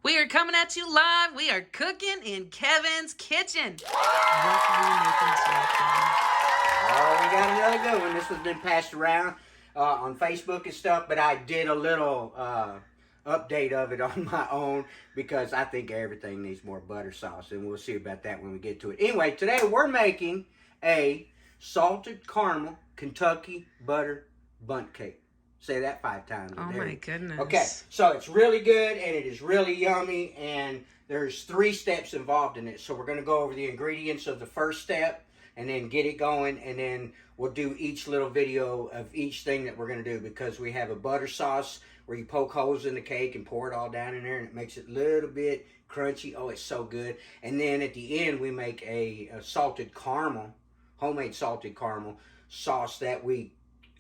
We are coming at you live. We are cooking in Kevin's kitchen. What are we making today, Kevin? Oh, we got another good one. This one's been passed around on Facebook and stuff, but I did a little update of it on my own because I think everything needs more butter sauce, and we'll see about that when we get to it. Anyway, today we're making a salted caramel Kentucky butter bundt cake. Say that 5 times. Oh my goodness. Okay, so it's really good and it is really yummy, and there's 3 steps involved in it. So we're going to go over the ingredients of the first step and then get it going, and then we'll do each little video of each thing that we're going to do, because we have a butter sauce where you poke holes in the cake and pour it all down in there, and it makes it a little bit crunchy. Oh, it's so good. And then at the end we make a salted caramel, homemade salted caramel sauce that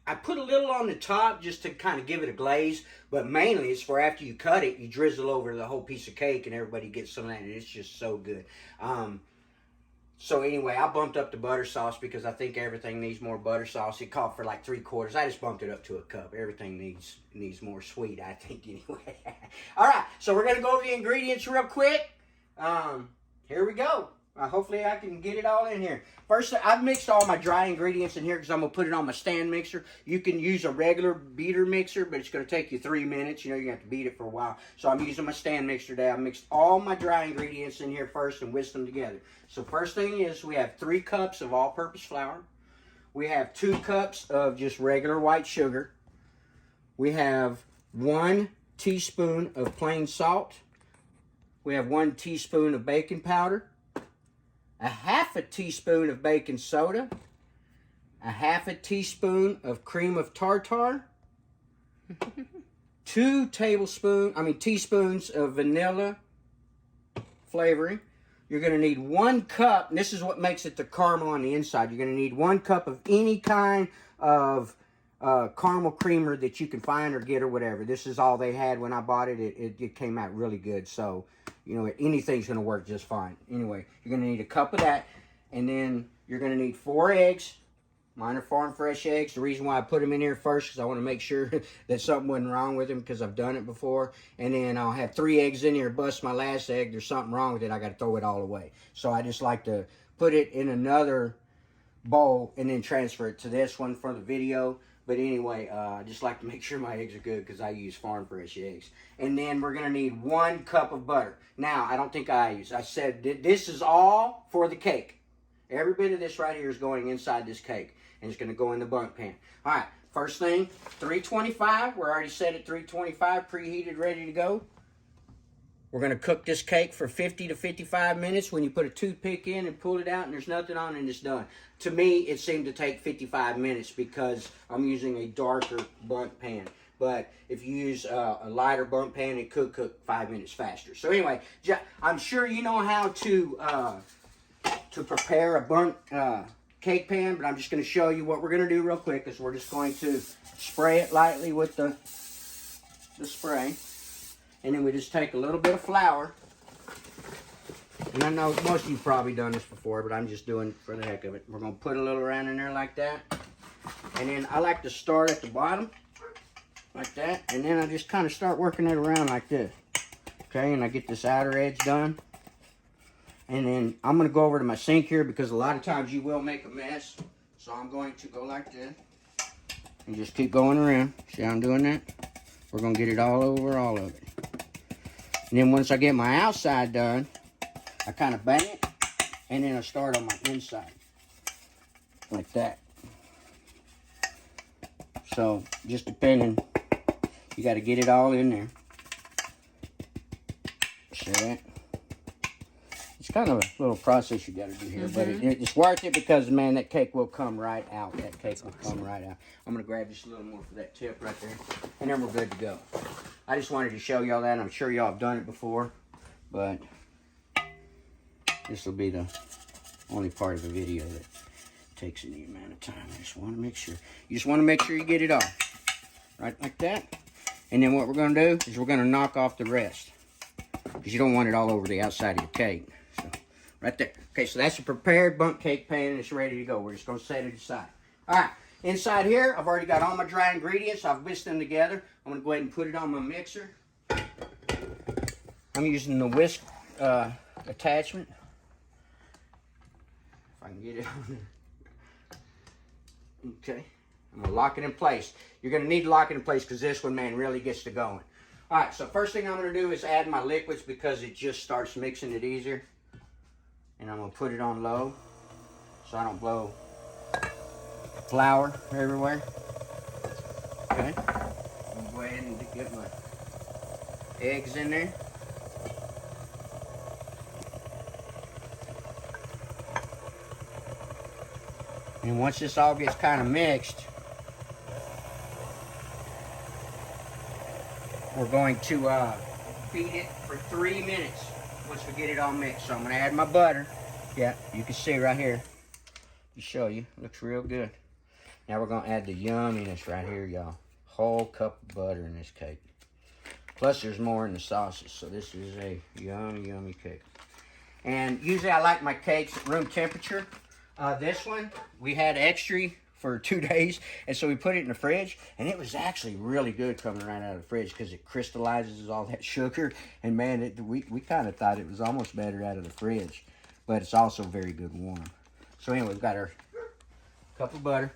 I put a little on the top just to kind of give it a glaze, but mainly it's for after you cut it, you drizzle over the whole piece of cake and everybody gets some of that, and it's just so good. So anyway, I bumped up the butter sauce because I think everything needs more butter sauce. It called for like 3/4. I just bumped it up to a cup. Everything needs more sweet, I think, anyway. All right, so we're going to go over the ingredients real quick. Here we go. Hopefully I can get it all in here. First, I've mixed all my dry ingredients in here because I'm going to put it on my stand mixer. You can use a regular beater mixer, but it's going to take you 3 minutes. You know, you have to beat it for a while. So I'm using my stand mixer today. I mixed all my dry ingredients in here first and whisked them together. So first thing is we have 3 cups of all-purpose flour. We have 2 cups of just regular white sugar. We have 1 teaspoon of plain salt. We have 1 teaspoon of baking powder. A 1/2 teaspoon of baking soda, a 1/2 teaspoon of cream of tartar, 2 teaspoons of vanilla flavoring. You're going to need 1 cup, and this is what makes it the caramel on the inside. You're going to need 1 cup of any kind of caramel creamer that you can find or get or whatever. This is all they had when I bought it. It came out really good, so you know, anything's going to work just fine. Anyway, you're going to need a cup of that, and then you're going to need 4 eggs. Mine are farm fresh eggs. The reason why I put them in here first is I want to make sure that something wasn't wrong with them, because I've done it before. And then I'll have 3 eggs in here, bust my last egg. There's something wrong with it. I got to throw it all away. So I just like to put it in another bowl and then transfer it to this one for the video. But anyway, I just like to make sure my eggs are good because I use farm fresh eggs. And then we're going to need 1 cup of butter. Now, I don't think I said this is all for the cake. Every bit of this right here is going inside this cake, and it's going to go in the bundt pan. All right, first thing, 325. We're already set at 325, preheated, ready to go. We're going to cook this cake for 50 to 55 minutes. When you put a toothpick in and pull it out and there's nothing on it, and it's done. To me, it seemed to take 55 minutes because I'm using a darker bundt pan. But if you use a lighter bundt pan, it could cook 5 minutes faster. So anyway, I'm sure you know how to prepare a bundt cake pan, but I'm just going to show you what we're going to do real quick. Is we're just going to spray it lightly with the spray. And then we just take a little bit of flour. And I know most of you probably done this before, but I'm just doing it for the heck of it. We're going to put a little around in there like that. And then I like to start at the bottom, like that. And then I just kind of start working it around like this. Okay, and I get this outer edge done. And then I'm going to go over to my sink here because a lot of times you will make a mess. So I'm going to go like this. And just keep going around. See how I'm doing that? We're going to get it all over all of it. And then once I get my outside done, I kind of bang it, and then I start on my inside, like that. So, just depending, you got to get it all in there. See that? It's kind of a little process you got to do here, but it's worth it because, man, that cake will come right out. That cake will come right out. I'm going to grab just a little more for that tip right there, and then we're good to go. I just wanted to show y'all that. I'm sure y'all have done it before, but this will be the only part of the video that takes any amount of time. I just want to make sure. You just want to make sure you get it off. Right like that. And then what we're going to do is we're going to knock off the rest, because you don't want it all over the outside of your cake. So, right there. Okay, so that's a prepared bundt cake pan, and it's ready to go. We're just going to set it aside. All right. Inside here, I've already got all my dry ingredients. I've whisked them together. I'm going to go ahead and put it on my mixer. I'm using the whisk attachment. If I can get it on there. Okay. I'm going to lock it in place. You're going to need to lock it in place because this one, man, really gets to going. All right, so first thing I'm going to do is add my liquids because it just starts mixing it easier. And I'm going to put it on low so I don't blow flour everywhere. Okay. I'm going to go ahead and get my eggs in there. And once this all gets kind of mixed, we're going to beat it for 3 minutes once we get it all mixed. So I'm going to add my butter. Yeah, you can see right here. To show you, looks real good. Now we're going to add the yumminess right here, y'all. Whole cup of butter in this cake. Plus there's more in the sauces, so this is a yummy, yummy cake. And usually I like my cakes at room temperature. This one, we had extra for 2 days, and so we put it in the fridge, and it was actually really good coming right out of the fridge because it crystallizes all that sugar, and man, we kind of thought it was almost better out of the fridge, but it's also very good warm. So anyway, we've got our cup of butter.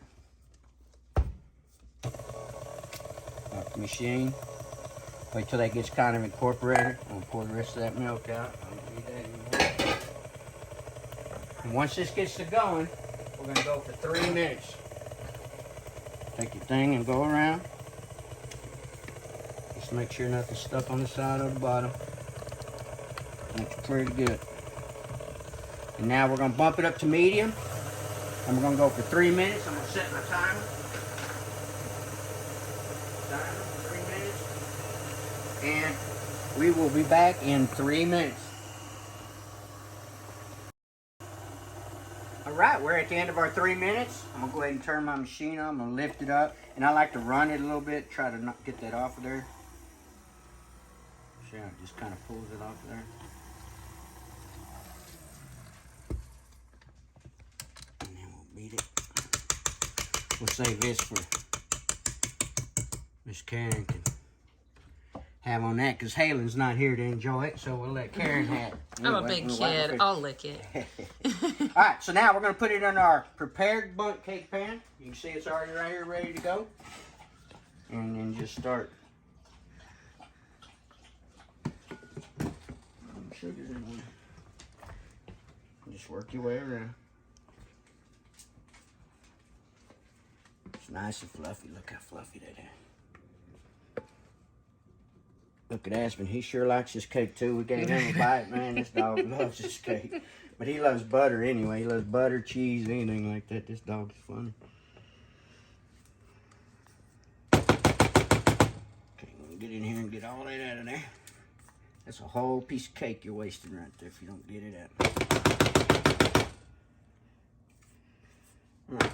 Off the machine. Wait till that gets kind of incorporated. I'm going to pour the rest of that milk out. I don't need that anymore. And once this gets to going, we're going to go for 3 minutes. Take your thing and go around. Just make sure nothing's stuck on the side or the bottom. Looks pretty good. And now we're going to bump it up to medium. And we're going to go for 3 minutes. I'm going to set my timer. Timer, 3 minutes. And we will be back in 3 minutes. All right, we're at the end of our 3 minutes. I'm gonna go ahead and turn my machine on. I'm gonna lift it up, and I like to run it a little bit, try to not get that off of there. See how it just kind of pulls it off of there. And then we'll beat it. We'll save this for Miss Karen can have on that, because Halen's not here to enjoy it, so we'll let Karen have it. I'm a big kid. I'll lick it. All right, so now we're going to put it in our prepared Bundt cake pan. You can see it's already right here ready to go. And then just start. Sugar in there. Just work your way around. It's nice and fluffy. Look how fluffy that is. Look at Aspen, he sure likes this cake too. We gave him a bite, man. This dog loves this cake. But he loves butter anyway. He loves butter, cheese, anything like that. This dog's funny. Okay, we'll get in here and get all that out of there. That's a whole piece of cake you're wasting right there if you don't get it out. All right,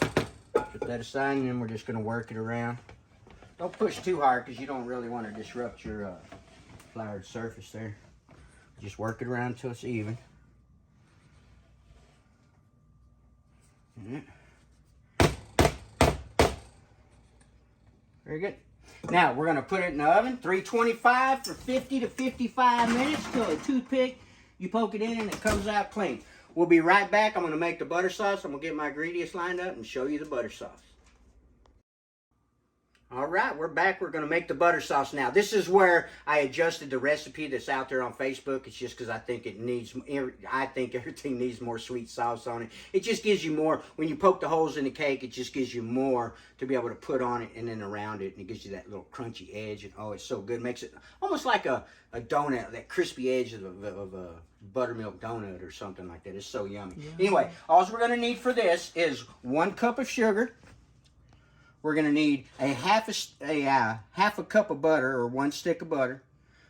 put that aside, and then we're just going to work it around. Don't push too hard because you don't really want to disrupt your floured surface there. Just work it around until it's even. Very good. Now we're going to put it in the oven, 325 for 50 to 55 minutes till a toothpick, you poke it in and it comes out clean. We'll be right back. I'm going to make the butter sauce. I'm going to get my ingredients lined up and show you the butter sauce. All right, we're back. We're going to make the butter sauce now. This is where I adjusted the recipe that's out there on Facebook. It's just because I think everything needs more sweet sauce on it. It just gives you more. When you poke the holes in the cake, it just gives you more to be able to put on it and then around it. And it gives you that little crunchy edge. And oh, it's so good. It makes it almost like a donut, that crispy edge of a buttermilk donut or something like that. It's so yummy. Yeah. Anyway, all we're going to need for this is 1 cup of sugar. We're going to need a half a cup of butter, or 1 stick of butter.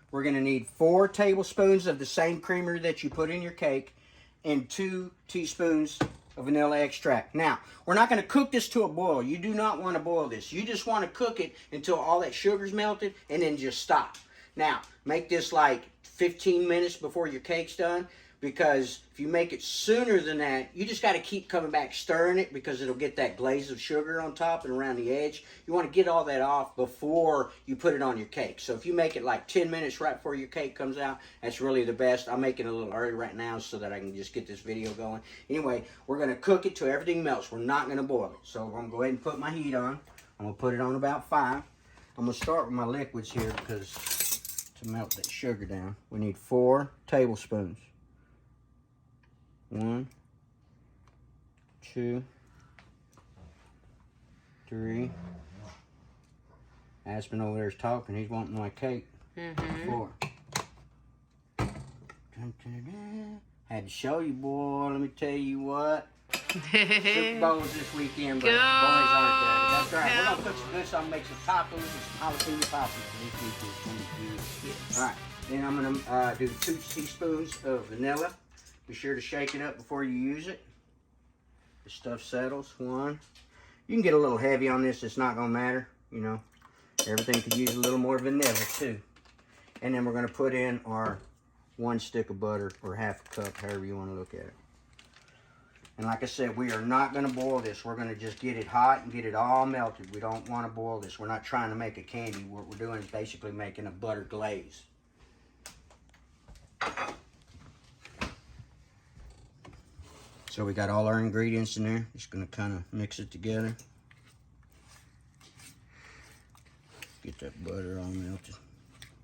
We're going to need 4 tablespoons of the same creamer that you put in your cake, and 2 teaspoons of vanilla extract. Now, we're not going to cook this to a boil. You do not want to boil this. You just want to cook it until all that sugar's melted, and then just stop. Now, make this like 15 minutes before your cake's done, because if you make it sooner than that, you just got to keep coming back stirring it, because it'll get that glaze of sugar on top and around the edge. You want to get all that off before you put it on your cake. So if you make it like 10 minutes right before your cake comes out, that's really the best. I'm making it a little early right now so that I can just get this video going. Anyway, we're going to cook it till everything melts. We're not going to boil it. So I'm going to go ahead and put my heat on. I'm going to put it on about 5. I'm going to start with my liquids here, because to melt that sugar down, we need 4 tablespoons. 1, 2, 3. Aspen over there is talking. He's wanting my cake. 4. Dun, dun, dun. Had to show you, boy. Let me tell you what. Super Bowls this weekend, but boys aren't there. That's right. We're gonna cook some good stuff. Make some tacos and some jalapeno poppers this weekend. It's gonna be good. Yes. All right. Then I'm gonna do 2 teaspoons of vanilla. Be sure to shake it up before you use it. The stuff settles. 1. You can get a little heavy on this. It's not gonna matter. You know, everything could use a little more vanilla too. And then we're gonna put in our 1 stick of butter, or half a cup, however you want to look at it. And like I said, we are not going to boil this. We're going to just get it hot and get it all melted. We don't want to boil this. We're not trying to make a candy. What we're doing is basically making a butter glaze. So we got all our ingredients in there. Just going to kind of mix it together. Get that butter all melted.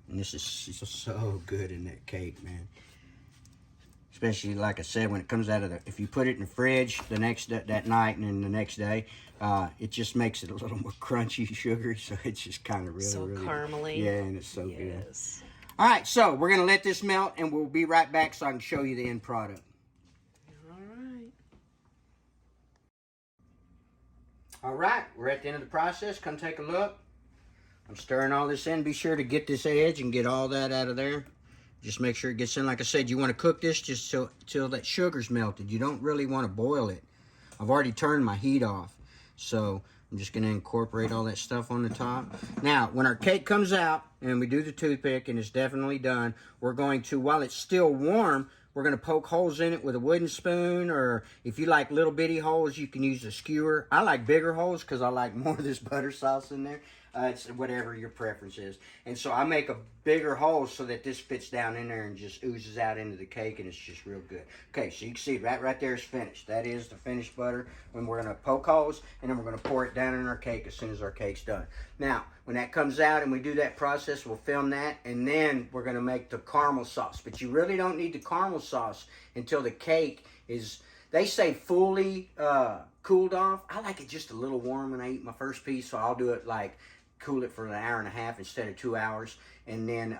And this is so good in that cake, man. Especially, like I said, when it comes out of the, if you put it in the fridge the next that night and then the next day, it just makes it a little more crunchy, sugary. So it's just kind of really, so really caramely. Yeah, and it's so good. Yes. All right, so we're gonna let this melt, and we'll be right back so I can show you the end product. All right, we're at the end of the process. Come take a look. I'm stirring all this in. Be sure to get this edge and get all that out of there. Just make sure it gets in. Like I said, you want to cook this just till that sugar's melted. You don't really want to boil it. I've already turned my heat off. So I'm just going to incorporate all that stuff on the top. Now, when our cake comes out and we do the toothpick and it's definitely done, we're going to, while it's still warm, we're going to poke holes in it with a wooden spoon, or if you like little bitty holes, you can use a skewer. I like bigger holes because I like more of this butter sauce in there. It's whatever your preference is. And so I make a bigger hole so that this fits down in there and just oozes out into the cake, and it's just real good. Okay, so you can see right there is finished. That is the finished butter. And we're going to poke holes, and then we're going to pour it down in our cake as soon as our cake's done. Now, when that comes out and we do that process, we'll film that, and then we're going to make the caramel sauce. But you really don't need the caramel sauce until the cake is, they say, fully cooled off. I like it just a little warm when I eat my first piece, so I'll do it like cool it for an hour and a half instead of 2 hours, and then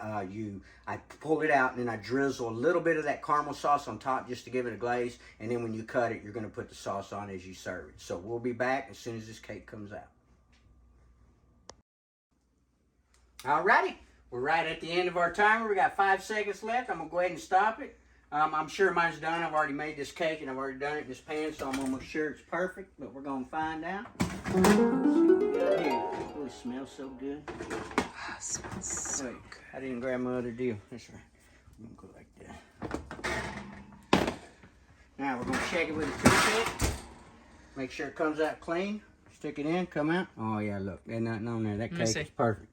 I pull it out, and then I drizzle a little bit of that caramel sauce on top just to give it a glaze, and then when you cut it, you're going to put the sauce on as you serve it. So we'll be back as soon as this cake comes out. Alrighty, we're right at the end of our timer. We got 5 seconds left. I'm going to go ahead and stop it. I'm sure mine's done. I've already made this cake, and I've already done it in this pan, so I'm almost sure it's perfect, but we're going to find out. Oh, it smells so good. Oh, it smells so good. I didn't grab my other deal. That's right. I'm going to go like that. Now, we're going to check it with a toothpick. Make sure it comes out clean. Stick it in, come out. Oh, yeah, look. There's nothing on there. That cake is perfect.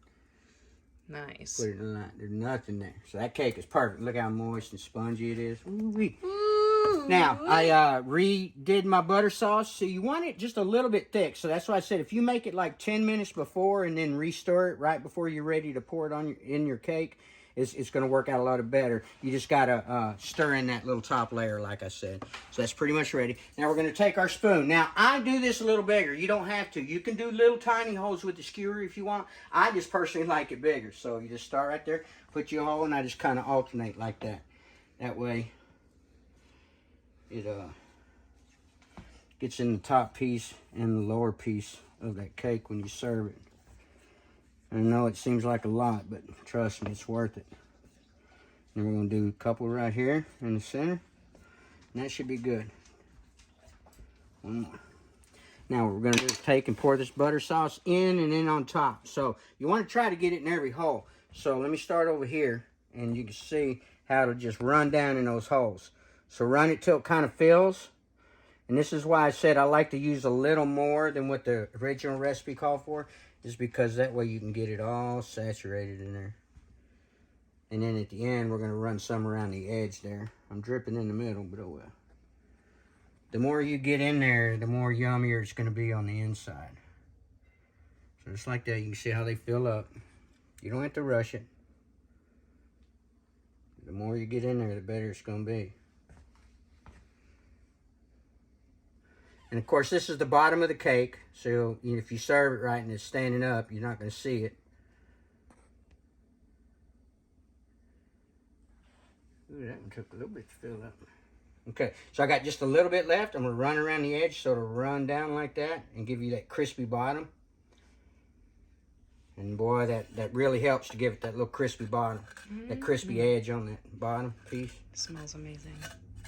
Nice. Put it in the light. There's nothing there. So that cake is perfect. Look how moist and spongy it is. Ooh-wee. Now, I redid my butter sauce. So you want it just a little bit thick. So that's why I said if you make it like 10 minutes before and then restir it right before you're ready to pour it on in your cake, it's going to work out a lot better. You just got to stir in that little top layer, like I said. So that's pretty much ready. Now we're going to take our spoon. Now, I do this a little bigger. You don't have to. You can do little tiny holes with the skewer if you want. I just personally like it bigger. So you just start right there, put your hole, and I just kind of alternate like that. That way, it gets in the top piece and the lower piece of that cake when you serve it. I know it seems like a lot, but trust me, it's worth it. And we're going to do a couple right here in the center. And that should be good. One more. Now what we're going to do is take and pour this butter sauce in and then on top. So you want to try to get it in every hole. So let me start over here, and you can see how to just run down in those holes. So run it till it kind of fills. And this is why I said I like to use a little more than what the original recipe called for, is because that way you can get it all saturated in there. And then at the end, we're going to run some around the edge there. I'm dripping in the middle, but oh well. The more you get in there, the more yummier it's going to be on the inside. So just like that, you can see how they fill up. You don't have to rush it. The more you get in there, the better it's going to be. And of course, this is the bottom of the cake. So if you serve it right and it's standing up, you're not going to see it. Ooh, that one took a little bit to fill up. Okay, so I got just a little bit left. I'm going to run around the edge so it'll run down like that and give you that crispy bottom. And boy, that really helps to give it that little crispy bottom, that crispy edge on that bottom piece. It smells amazing.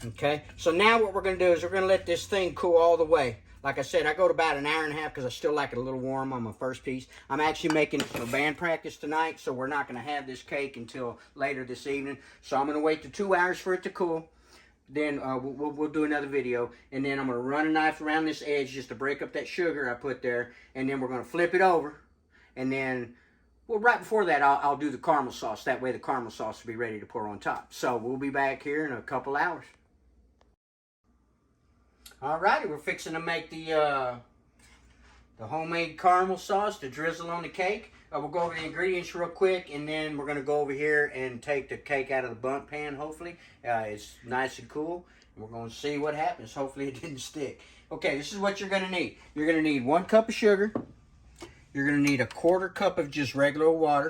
Okay, so now what we're going to do is we're going to let this thing cool all the way. Like I said, I go to about an hour and a half because I still like it a little warm on my first piece. I'm actually making it for band practice tonight, so we're not going to have this cake until later this evening. So I'm going to wait the 2 hours for it to cool. Then we'll do another video, and then I'm going to run a knife around this edge just to break up that sugar I put there, and then we're going to flip it over, and then, well, right before that, I'll do the caramel sauce. That way the caramel sauce will be ready to pour on top. So we'll be back here in a couple hours. Alrighty, we're fixing to make the homemade caramel sauce to drizzle on the cake. We'll go over the ingredients real quick, and then we're going to go over here and take the cake out of the Bundt pan, hopefully. It's nice and cool, and we're going to see what happens. Hopefully it didn't stick. Okay, this is what you're going to need. You're going to need 1 cup of sugar. You're going to need 1/4 cup of just regular water.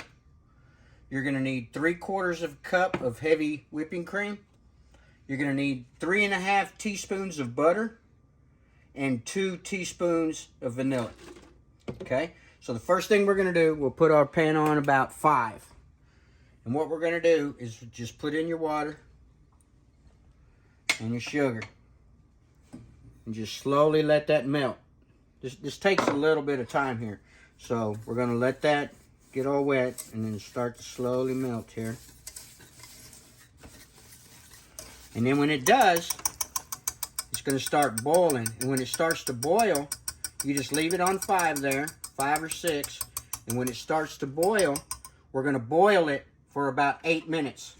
You're going to need 3/4 of a cup of heavy whipping cream. You're going to need 3½ teaspoons of butter and 2 teaspoons of vanilla. Okay, so the first thing we're going to do, we'll put our pan on about 5. And what we're going to do is just put in your water and your sugar. And just slowly let that melt. This takes a little bit of time here. So we're going to let that get all wet and then start to slowly melt here. And then when it does, it's going to start boiling. And when it starts to boil, you just leave it on 5 there, 5 or 6. And when it starts to boil, we're going to boil it for about 8 minutes.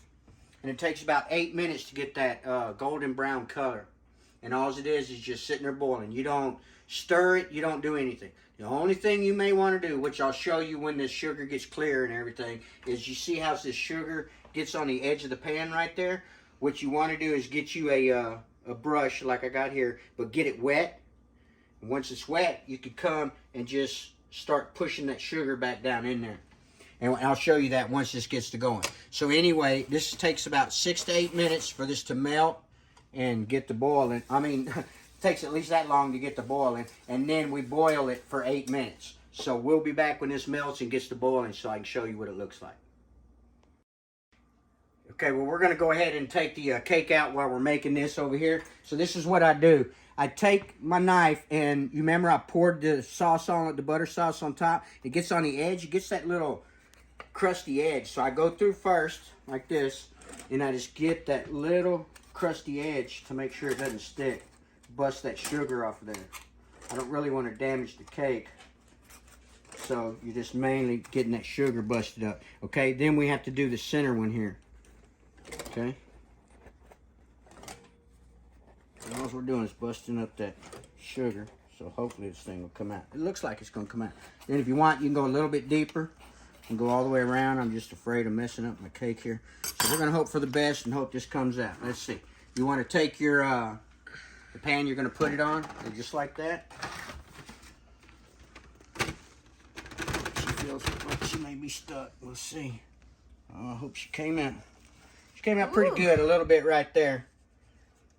And it takes about 8 minutes to get that golden brown color. And all it is just sitting there boiling. You don't stir it, you don't do anything. The only thing you may want to do, which I'll show you when the sugar gets clear and everything, is you see how this sugar gets on the edge of the pan right there? What you want to do is get you a brush like I got here, but get it wet. And once it's wet, you can come and just start pushing that sugar back down in there. And I'll show you that once this gets to going. So anyway, this takes about 6 to 8 minutes for this to melt and get to boiling. I mean, it takes at least that long to get to boiling. And then we boil it for 8 minutes. So we'll be back when this melts and gets to boiling so I can show you what it looks like. Okay, well, we're going to go ahead and take the cake out while we're making this over here. So this is what I do. I take my knife, and you remember I poured the sauce on it, the butter sauce on top. It gets on the edge. It gets that little crusty edge. So I go through first, like this, and I just get that little crusty edge to make sure it doesn't stick. Bust that sugar off of there. I don't really want to damage the cake. So you're just mainly getting that sugar busted up. Okay, then we have to do the center one here. Okay. And all we're doing is busting up that sugar. So hopefully this thing will come out. It looks like it's going to come out. Then if you want, you can go a little bit deeper and go all the way around. I'm just afraid of messing up my cake here. So we're going to hope for the best and hope this comes out. Let's see. You want to take your the pan you're going to put it on, just like that. She feels like she may be stuck. We'll see. Oh, I hope she came out. She came out pretty good, a little bit right there.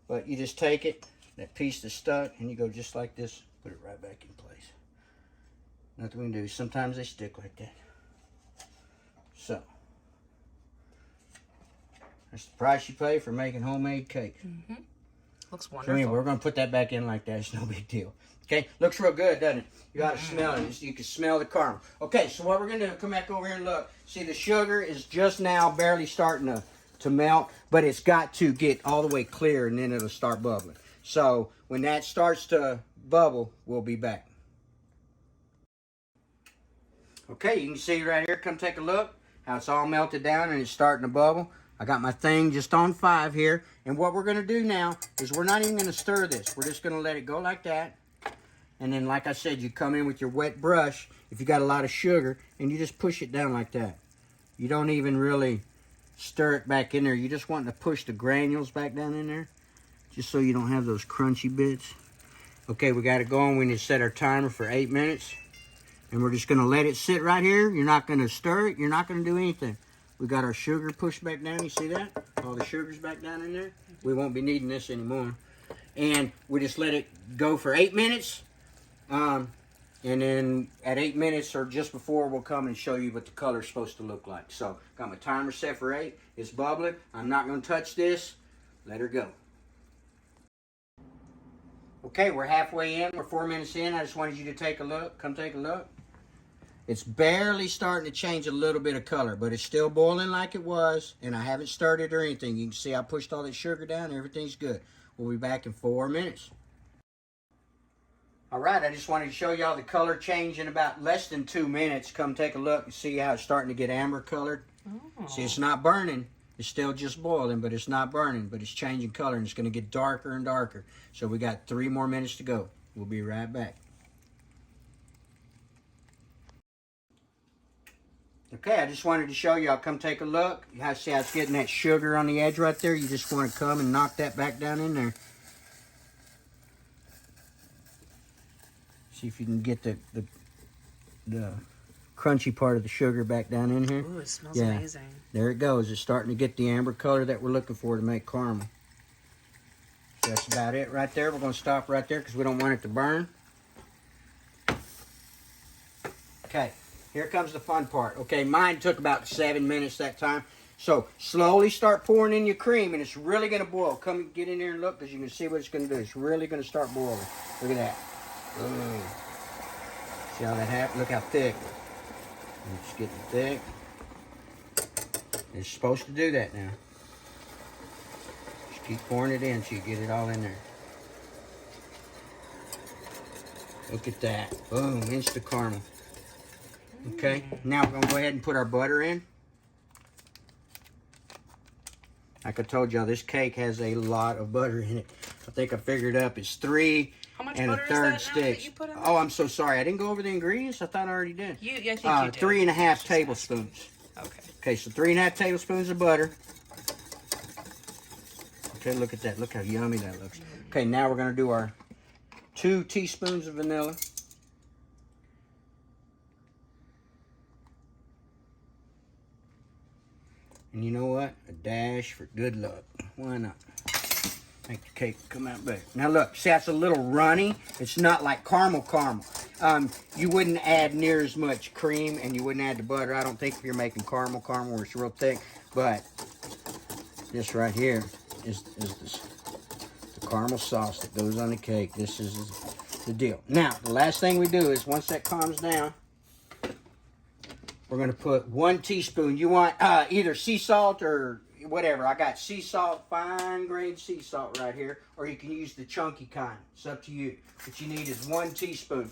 But you just take it, that piece that's stuck, and you go just like this, put it right back in place. Nothing we can do. Sometimes they stick like that. So, that's the price you pay for making homemade cake. Looks So wonderful. anyway, we're going to put that back in like that. It's no big deal. Okay, looks real good, doesn't it? You got to smell it. You can smell the caramel. Okay, so what we're going to do, come back over here and look. See, the sugar is just now barely starting to melt, but it's got to get all the way clear, and then it'll start bubbling. So when that starts to bubble, we'll be back. Okay, you can see right here. Come take a look how it's all melted down and it's starting to bubble. I got my thing just on 5 here. And what we're going to do now is we're not even going to stir this. We're just going to let it go like that. And then, like I said, you come in with your wet brush, if you got a lot of sugar, and you just push it down like that. You don't even really stir it back in there. You just want to push the granules back down in there, just so you don't have those crunchy bits. Okay, we got it going. We need to set our timer for 8 minutes. And we're just going to let it sit right here. You're not going to stir it. You're not going to do anything. We got our sugar pushed back down. You see that? All the sugar's back down in there. We won't be needing this anymore. And we just let it go for 8 minutes. And then at 8 minutes or just before, we'll come and show you what the color's supposed to look like. So, got my timer set for 8. It's bubbling. I'm not going to touch this. Let her go. Okay, we're halfway in. We're 4 minutes in. I just wanted you to take a look. Come take a look. It's barely starting to change a little bit of color, but it's still boiling like it was, and I haven't stirred it or anything. You can see I pushed all that sugar down. Everything's good. We'll be back in 4 minutes. All right, I just wanted to show y'all the color change in about less than 2 minutes. Come take a look and see how it's starting to get amber colored. Oh. See, it's not burning. It's still just boiling, but it's not burning, but it's changing color, and it's going to get darker and darker. So we got 3 more minutes to go. We'll be right back. Okay, I just wanted to show y'all. Come take a look. You see how it's getting that sugar on the edge right there? You just want to come and knock that back down in there. See if you can get the crunchy part of the sugar back down in here. Ooh, it smells amazing. There it goes. It's starting to get the amber color that we're looking for to make caramel. So that's about it right there. We're going to stop right there because we don't want it to burn. Okay, here comes the fun part. Okay, mine took about 7 minutes that time. So slowly start pouring in your cream, and it's really going to boil. Come and get in there and look because you can see what it's going to do. It's really going to start boiling. Look at that. Ooh. See how that happens? Look how thick. It's getting thick. It's supposed to do that now. Just keep pouring it in so you get it all in there. Look at that. Boom, instant caramel. Okay, now we're going to go ahead and put our butter in. Like I told y'all, this cake has a lot of butter in it. I think I figured up it's 3 and a third sticks. Oh, I'm so sorry. I didn't go over the ingredients. I thought I already did. I think you did. 3.5 tablespoons. Okay. Okay, so 3.5 tablespoons of butter. Okay, look at that. Look how yummy that looks. Okay, now we're going to do our 2 teaspoons of vanilla. And you know what? A dash for good luck. Why not? Make the cake come out better. Now look, see that's a little runny. It's not like caramel. You wouldn't add near as much cream and you wouldn't add the butter. I don't think if you're making caramel where it's real thick. But this right here is the caramel sauce that goes on the cake. This is the deal. Now, the last thing we do is once that calms down, we're going to put 1 teaspoon. You want either sea salt or whatever. I got sea salt, fine grade sea salt right here. Or you can use the chunky kind. It's up to you. What you need is 1 teaspoon.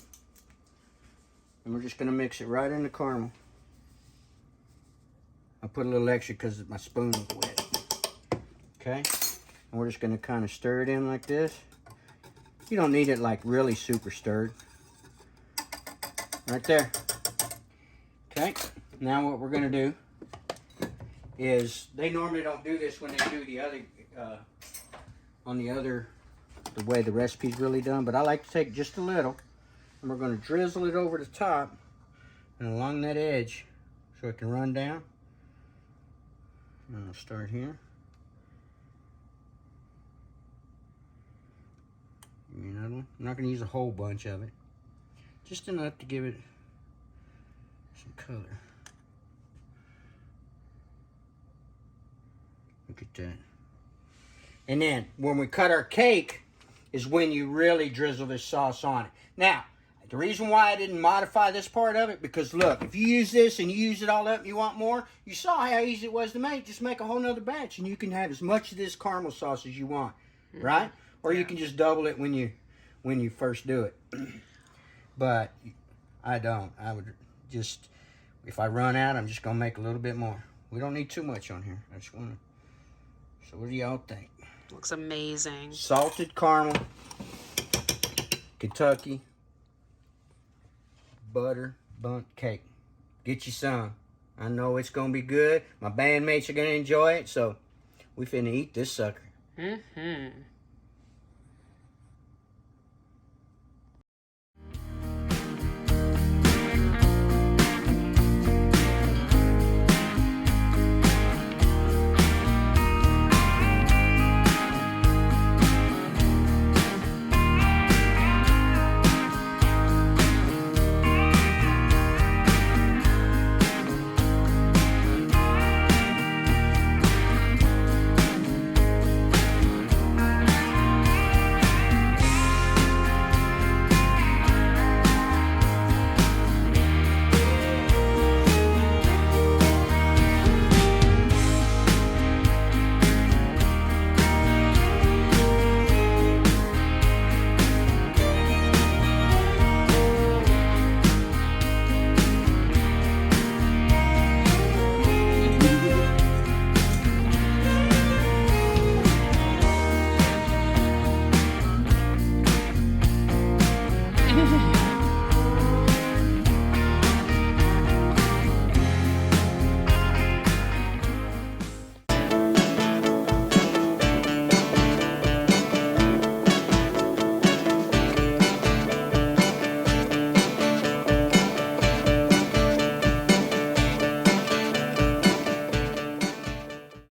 And we're just going to mix it right in the caramel. I put a little extra because my spoon is wet. Okay? And we're just going to kind of stir it in like this. You don't need it like really super stirred. Right there. Okay, now what we're going to do is, they normally don't do this when they do the other, the way the recipe's really done, but I like to take just a little, and we're going to drizzle it over the top and along that edge so it can run down. And I'll start here. Give me another one. I'm not going to use a whole bunch of it, just enough to give it some color. Look at that. And then when we cut our cake is when you really drizzle this sauce on it. Now, the reason why I didn't modify this part of it, because look, if you use this and you use it all up and you want more, you saw how easy it was to make. Just make a whole nother batch and you can have as much of this caramel sauce as you want, right? Or you can just double it when you first do it. But I don't. I would just, if I run out, I'm just going to make a little bit more. We don't need too much on here. I just want to, so what do y'all think? Looks amazing. Salted caramel, Kentucky butter bundt cake. Get you some. I know it's gonna be good. My bandmates are gonna enjoy it, so we finna eat this sucker.